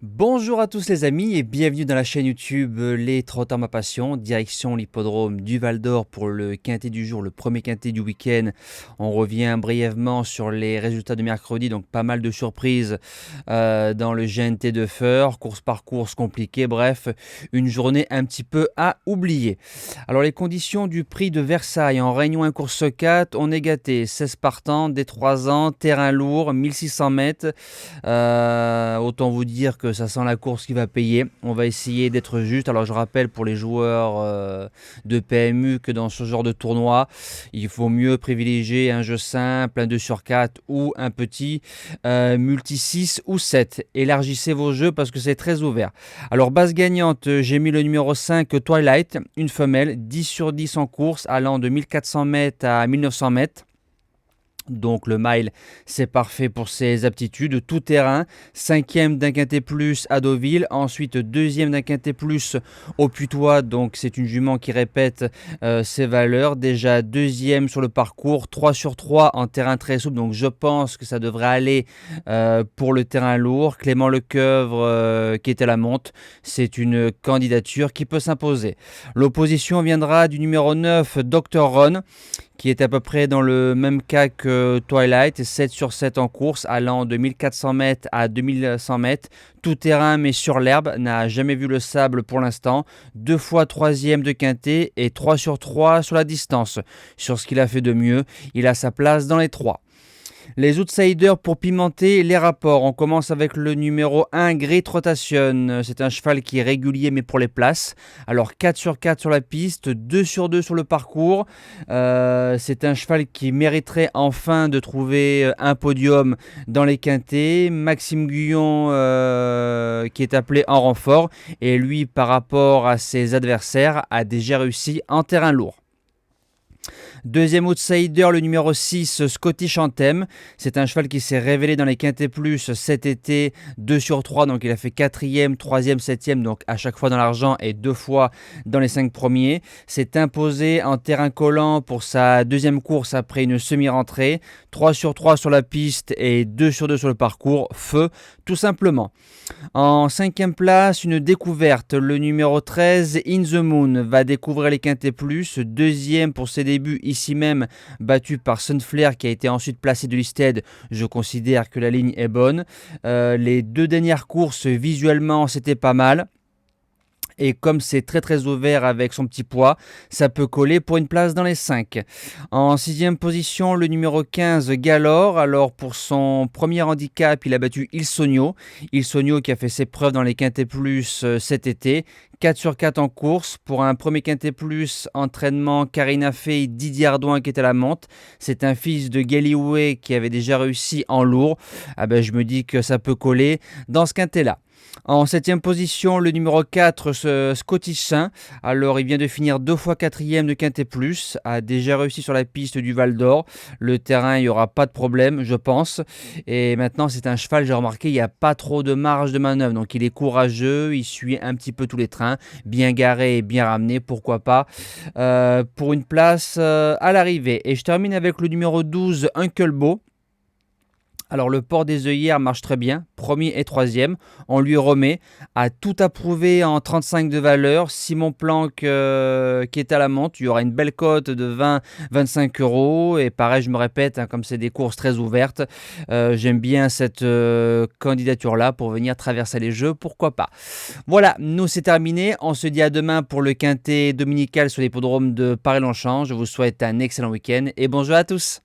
Bonjour à tous les amis et bienvenue dans la chaîne YouTube Les Trotteurs Ma Passion, direction l'hippodrome du Val d'Or pour le quintet du jour, le premier quintet du week-end. On revient brièvement sur les résultats de mercredi, donc pas mal de surprises dans le GNT de Feur, course par course compliquée, bref, une journée un petit peu à oublier. Alors les conditions du prix de Versailles en Réunion 1 course 4, on est gâté, 16 partants, des 3 ans, terrain lourd, 1600 mètres, autant vous dire que ça sent la course qui va payer. On va essayer d'être juste. Alors je rappelle pour les joueurs de PMU que dans ce genre de tournoi, il faut mieux privilégier un jeu simple, un 2 sur 4 ou un petit multi 6 ou 7. Élargissez vos jeux parce que c'est très ouvert. Alors base gagnante, j'ai mis le numéro 5 Twilight, une femelle, 10 sur 10 en course allant de 1400 mètres à 1900 mètres. Donc le mile, c'est parfait pour ses aptitudes. Tout terrain, cinquième d'un quintet plus à Deauville, ensuite deuxième d'un quintet plus au Putois. Donc c'est une jument qui répète ses valeurs. Déjà deuxième sur le parcours, 3 sur 3 en terrain très souple. Donc je pense que ça devrait aller pour le terrain lourd. Clément Lecoeuvre qui est à la monte, c'est une candidature qui peut s'imposer. L'opposition viendra du numéro 9, Dr Ron, qui est à peu près dans le même cas que Twilight, 7 sur 7 en course, allant de 1400 mètres à 2100 mètres. Tout terrain mais sur l'herbe, n'a jamais vu le sable pour l'instant. 2 fois troisième de quintet et 3 sur 3 sur la distance. Sur ce qu'il a fait de mieux, il a sa place dans les 3. Les outsiders pour pimenter les rapports. On commence avec le numéro 1, Great Rotation. C'est un cheval qui est régulier mais pour les places. Alors 4 sur 4 sur la piste, 2 sur 2 sur le parcours. C'est un cheval qui mériterait enfin de trouver un podium dans les quintets. Maxime Guyon qui est appelé en renfort. Et lui, par rapport à ses adversaires, a déjà réussi en terrain lourd. Deuxième outsider, le numéro 6, Scottish Anthem. C'est un cheval qui s'est révélé dans les quintets plus cet été, 2 sur 3, donc il a fait 4e, 3e, 7e, donc à chaque fois dans l'argent et 2 fois dans les 5 premiers. S'est imposé en terrain collant pour sa deuxième course après une semi-rentrée, 3 sur 3 sur la piste et 2 sur 2 sur le parcours, feu tout simplement. En 5e place, une découverte, le numéro 13, In the Moon, va découvrir les quintets plus, deuxième pour ses débuts ici même, battu par Sunflare qui a été ensuite placé de listed. Je considère que la ligne est bonne. Les 2 dernières courses, visuellement, c'était pas mal. Et comme c'est très ouvert avec son petit poids, ça peut coller pour une place dans les 5. En 6e position, le numéro 15, Galore. Alors pour son premier handicap, il a battu Il Sogno. Il Sogno qui a fait ses preuves dans les quintets plus cet été. 4 sur 4 en course. Pour un premier quintet plus, entraînement, Karina Fey, Didier Ardouin qui est à la monte. C'est un fils de Galloway qui avait déjà réussi en lourd. Je me dis que ça peut coller dans ce quintet-là. En 7e position, le numéro 4, Scottish Saint. Alors, il vient de finir 2 fois 4e de Quintet Plus, a déjà réussi sur la piste du Val d'Or. Le terrain, il n'y aura pas de problème, je pense. Et maintenant, c'est un cheval, j'ai remarqué, il n'y a pas trop de marge de manœuvre. Donc, il est courageux, il suit un petit peu tous les trains, bien garé et bien ramené, pourquoi pas, pour une place à l'arrivée. Et je termine avec le numéro 12, Uncle Beau. Alors le port des œillères marche très bien, premier et troisième, on lui remet, a tout approuvé en 35 de valeur, Simon Planck qui est à la monte, il y aura une belle cote de 20-25 euros, et pareil je me répète, comme c'est des courses très ouvertes, j'aime bien cette candidature là pour venir traverser les jeux, pourquoi pas. Voilà, nous c'est terminé, on se dit à demain pour le quintet dominical sur l'hippodrome de Paris-Longchamp, je vous souhaite un excellent week-end et bonjour à tous.